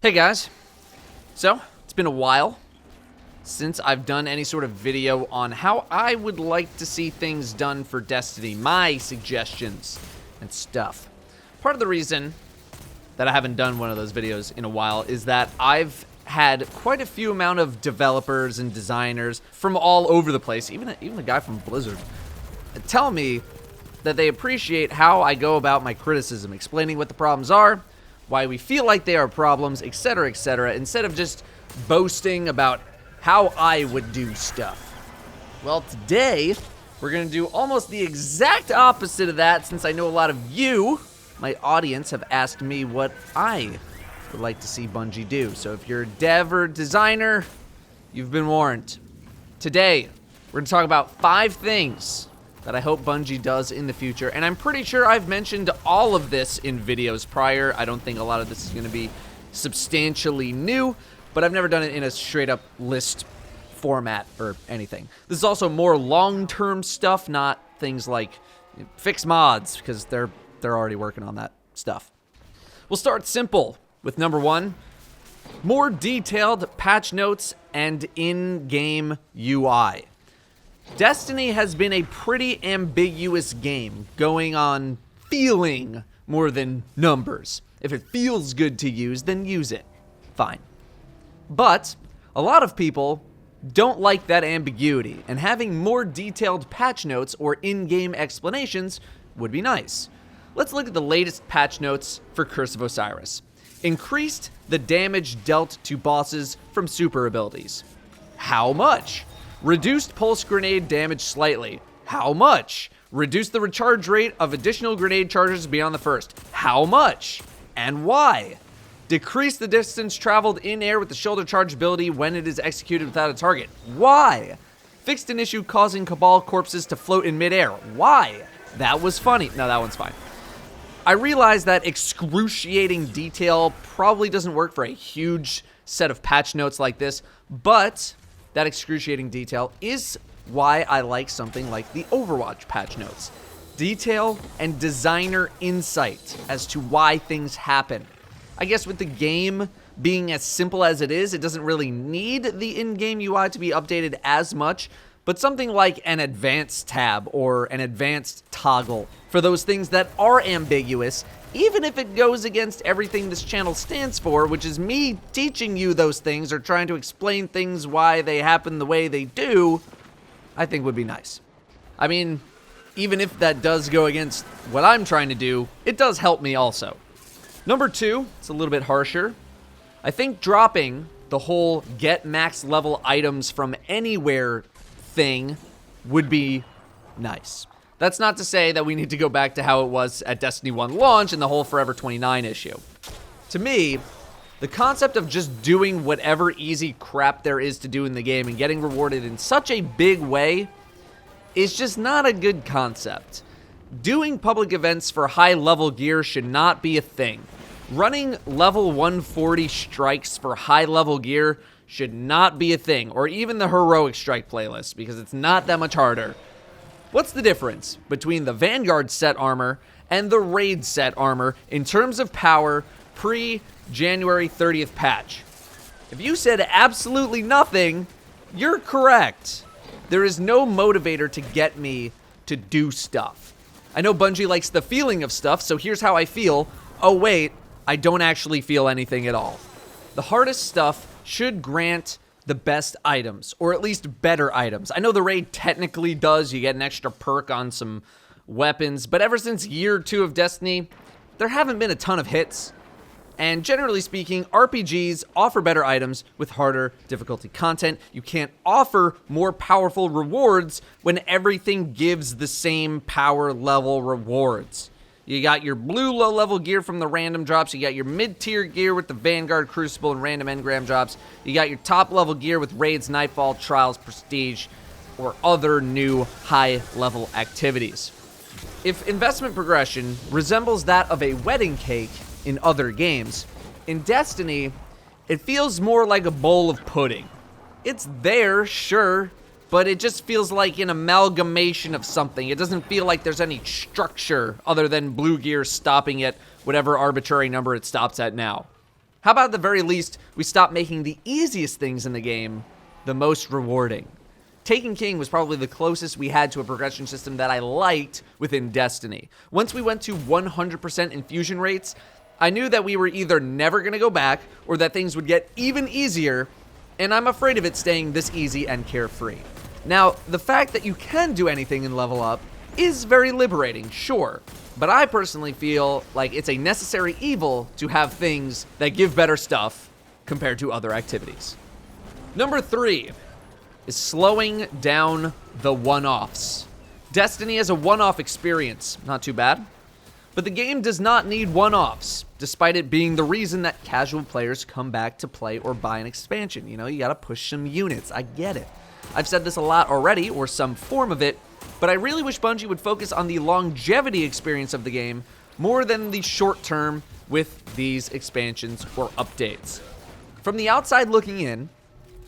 Hey guys, so it's been a while since I've done any sort of video on how I would like to see things done for Destiny, my suggestions and stuff. Part of the reason that I haven't done one of those videos in a while is that I've had quite a few amount of developers and designers from all over the place, even a guy from Blizzard, tell me that they appreciate how I go about my criticism, explaining what the problems are, why we feel like they are problems, etc., instead of just boasting about how I would do stuff. Well, today, we're going to do almost the exact opposite of that, since I know a lot of you, my audience, have asked me what I would like to see Bungie do. So if you're a dev or designer, you've been warned. Today, we're going to talk about 5 things that I hope Bungie does in the future, and I'm pretty sure I've mentioned all of this in videos prior. I don't think a lot of this is going to be substantially new, but I've never done it in a straight-up list format or anything. This is also more long-term stuff, not things like fix mods, because they're already working on that stuff. We'll start simple with number 1, more detailed patch notes and in-game UI. Destiny has been a pretty ambiguous game, going on feeling more than numbers. If it feels good to use, then use it. Fine. But a lot of people don't like that ambiguity, and having more detailed patch notes or in-game explanations would be nice. Let's look at the latest patch notes for Curse of Osiris. Increased the damage dealt to bosses from super abilities. How much? Reduced pulse grenade damage slightly. How much? Reduced the recharge rate of additional grenade charges beyond the first. How much? And why? Decrease the distance traveled in air with the shoulder charge ability when it is executed without a target. Why? Fixed an issue causing Cabal corpses to float in midair. Why? That was funny. No, that one's fine. I realize that excruciating detail probably doesn't work for a huge set of patch notes like this, but that excruciating detail is why I like something like the Overwatch patch notes. Detail and designer insight as to why things happen. I guess with the game being as simple as it is, it doesn't really need the in-game UI to be updated as much, but something like an advanced tab or an advanced toggle for those things that are ambiguous, even if it goes against everything this channel stands for, which is me teaching you those things or trying to explain things why they happen the way they do, I think would be nice. I mean, even if that does go against what I'm trying to do, it does help me also. Number 2, it's a little bit harsher. I think dropping the whole get max level items from anywhere thing would be nice. That's not to say that we need to go back to how it was at Destiny 1 launch and the whole Forever 29 issue. To me, the concept of just doing whatever easy crap there is to do in the game and getting rewarded in such a big way is just not a good concept. Doing public events for high-level gear should not be a thing. Running level 140 strikes for high-level gear should not be a thing, or even the heroic strike playlist, because it's not that much harder. What's the difference between the Vanguard set armor and the Raid set armor in terms of power pre-January 30th patch? If you said absolutely nothing, you're correct. There is no motivator to get me to do stuff. I know Bungie likes the feeling of stuff, so here's how I feel. Oh wait, I don't actually feel anything at all. The hardest stuff should grant the best items, or at least better items. I know the raid technically does, you get an extra perk on some weapons, but ever since year 2 of Destiny, there haven't been a ton of hits. And generally speaking, RPGs offer better items with harder difficulty content. You can't offer more powerful rewards when everything gives the same power level rewards. You got your blue low-level gear from the random drops. You got your mid-tier gear with the Vanguard Crucible and random engram drops. You got your top-level gear with Raids, Nightfall, Trials, Prestige, or other new high-level activities. If investment progression resembles that of a wedding cake in other games, in Destiny, it feels more like a bowl of pudding. It's there, sure, but it just feels like an amalgamation of something. It doesn't feel like there's any structure other than blue gear stopping at whatever arbitrary number it stops at now. How about at the very least, we stop making the easiest things in the game the most rewarding? Taken King was probably the closest we had to a progression system that I liked within Destiny. Once we went to 100% infusion rates, I knew that we were either never going to go back or that things would get even easier, and I'm afraid of it staying this easy and carefree. Now, the fact that you can do anything and level up is very liberating, sure, but I personally feel like it's a necessary evil to have things that give better stuff compared to other activities. Number 3 is slowing down the one-offs. Destiny has a one-off experience, not too bad, but the game does not need one-offs, despite it being the reason that casual players come back to play or buy an expansion. You know, you gotta push some units, I get it. I've said this a lot already, or some form of it, but I really wish Bungie would focus on the longevity experience of the game more than the short term with these expansions or updates. From the outside looking in,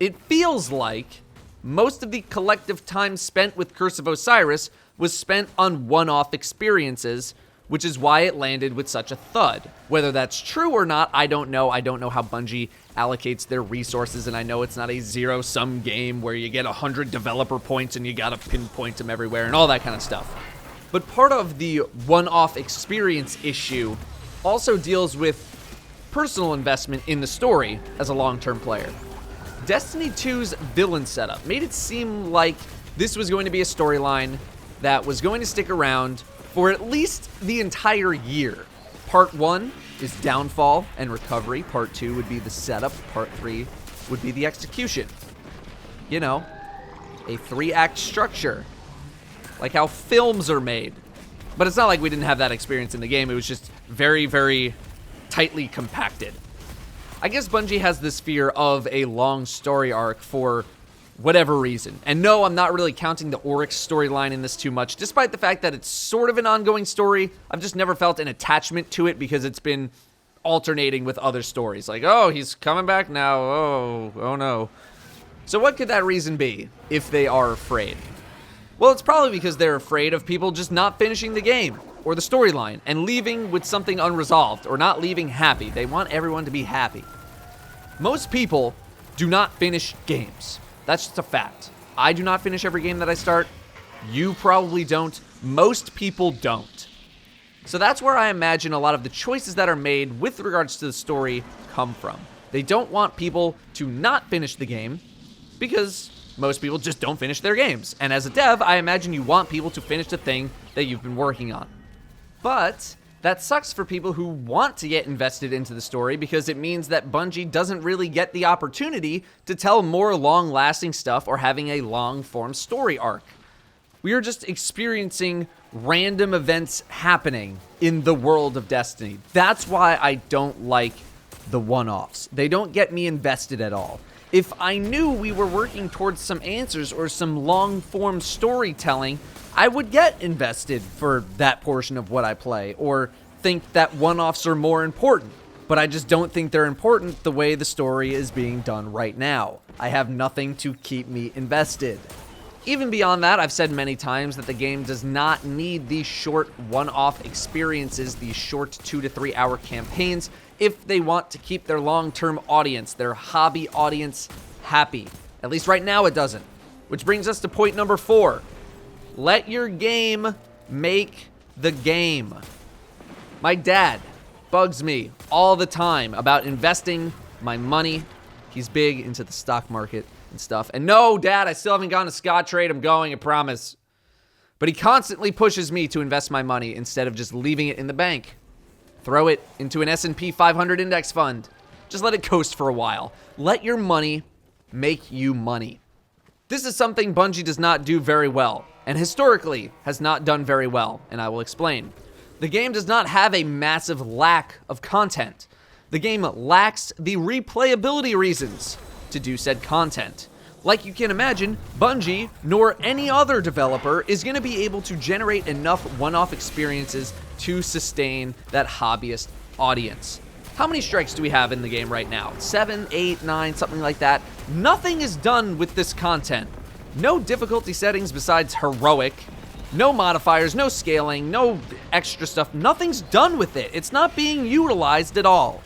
it feels like most of the collective time spent with Curse of Osiris was spent on one-off experiences, which is why it landed with such a thud. Whether that's true or not, I don't know. I don't know how Bungie allocates their resources, and I know it's not a zero-sum game where you get 100 developer points and you gotta pinpoint them everywhere and all that kind of stuff. But part of the one-off experience issue also deals with personal investment in the story as a long-term player. Destiny 2's villain setup made it seem like this was going to be a storyline that was going to stick around for at least the entire year. Part 1 is downfall and recovery. Part 2 would be the setup. Part 3 would be the execution. You know, a 3-act structure, like how films are made. But it's not like we didn't have that experience in the game. It was just very, very tightly compacted. I guess Bungie has this fear of a long story arc for whatever reason. And no, I'm not really counting the Oryx storyline in this too much, despite the fact that it's sort of an ongoing story. I've just never felt an attachment to it because it's been alternating with other stories. Like, oh, he's coming back now. Oh no. So what could that reason be if they are afraid? Well, it's probably because they're afraid of people just not finishing the game or the storyline and leaving with something unresolved or not leaving happy. They want everyone to be happy. Most people do not finish games. That's just a fact. I do not finish every game that I start. You probably don't. Most people don't. So that's where I imagine a lot of the choices that are made with regards to the story come from. They don't want people to not finish the game because most people just don't finish their games. And as a dev, I imagine you want people to finish the thing that you've been working on. But that sucks for people who want to get invested into the story because it means that Bungie doesn't really get the opportunity to tell more long-lasting stuff or having a long-form story arc. We are just experiencing random events happening in the world of Destiny. That's why I don't like the one-offs. They don't get me invested at all. If I knew we were working towards some answers or some long-form storytelling, I would get invested for that portion of what I play, or think that one-offs are more important. But I just don't think they're important the way the story is being done right now. I have nothing to keep me invested. Even beyond that, I've said many times that the game does not need these short one-off experiences, these short 2 to 3 hour campaigns, if they want to keep their long-term audience, their hobby audience, happy. At least right now it doesn't. Which brings us to point number 4. Let your game make the game. My dad bugs me all the time about investing my money. He's big into the stock market and stuff. And no, Dad, I still haven't gone to Scottrade. I'm going, I promise. But he constantly pushes me to invest my money instead of just leaving it in the bank. Throw it into an S&P 500 index fund. Just let it coast for a while. Let your money make you money. This is something Bungie does not do very well, and historically has not done very well, and I will explain. The game does not have a massive lack of content. The game lacks the replayability reasons to do said content. Like you can imagine, Bungie, nor any other developer, is going to be able to generate enough one-off experiences to sustain that hobbyist audience. How many strikes do we have in the game right now? 7, 8, 9, something like that. Nothing is done with this content. No difficulty settings besides heroic. No modifiers, no scaling, no extra stuff. Nothing's done with it. It's not being utilized at all.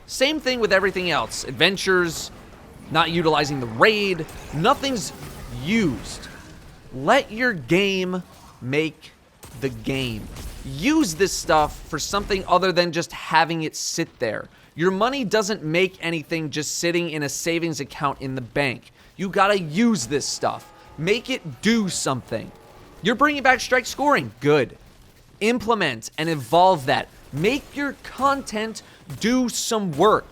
Same thing with everything else. Adventures, not utilizing the raid, nothing's used. Let your game make the game. Use this stuff for something other than just having it sit there. Your money doesn't make anything just sitting in a savings account in the bank. You gotta use this stuff. Make it do something. You're bringing back strike scoring. Good. Implement and evolve that. Make your content do some work.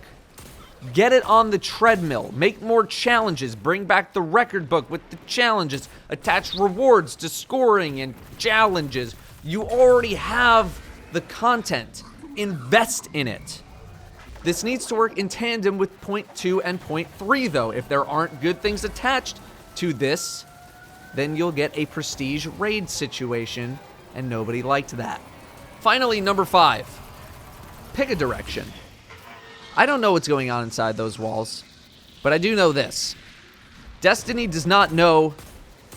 Get it on the treadmill. Make more challenges. Bring back the record book with the challenges. Attach rewards to scoring and challenges. You already have the content. Invest in it. This needs to work in tandem with point 2 and point 3, though. If there aren't good things attached to this, then you'll get a prestige raid situation, and nobody liked that. Finally, number 5. Pick a direction. I don't know what's going on inside those walls, but I do know this. Destiny does not know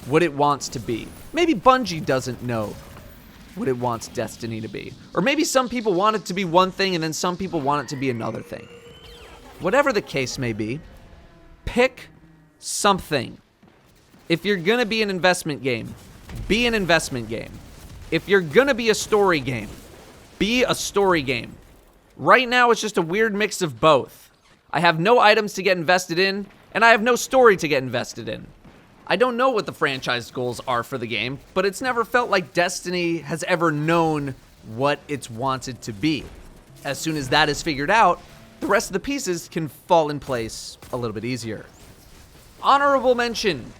what it wants to be. Maybe Bungie doesn't know what it wants Destiny to be. Or maybe some people want it to be one thing and then some people want it to be another thing. Whatever the case may be, pick something. If you're gonna be an investment game, be an investment game. If you're gonna be a story game, be a story game. Right now, it's just a weird mix of both. I have no items to get invested in, and I have no story to get invested in. I don't know what the franchise goals are for the game, but it's never felt like Destiny has ever known what it's wanted to be. As soon as that is figured out, the rest of the pieces can fall in place a little bit easier. Honorable mention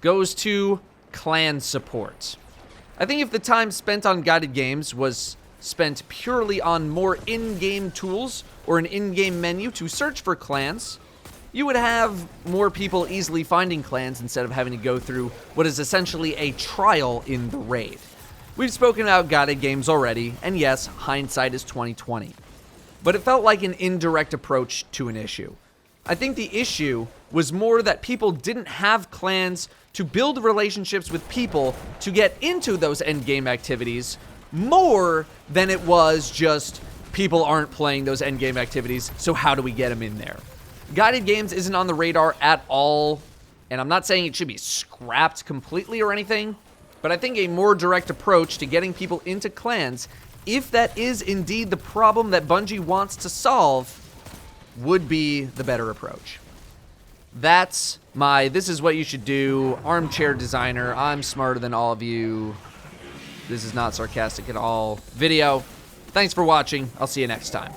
goes to clan support. I think if the time spent on guided games was spent purely on more in-game tools or an in-game menu to search for clans, you would have more people easily finding clans instead of having to go through what is essentially a trial in the raid. We've spoken about guided games already, and yes, hindsight is 20/20. But it felt like an indirect approach to an issue. I think the issue was more that people didn't have clans to build relationships with people to get into those endgame activities, more than it was just people aren't playing those endgame activities, so how do we get them in there? Guided games isn't on the radar at all, and I'm not saying it should be scrapped completely or anything, but I think a more direct approach to getting people into clans, if that is indeed the problem that Bungie wants to solve, would be the better approach. That's my "this is what you should do" armchair designer, I'm smarter than all of you, this is not sarcastic at all video. Thanks for watching. I'll see you next time.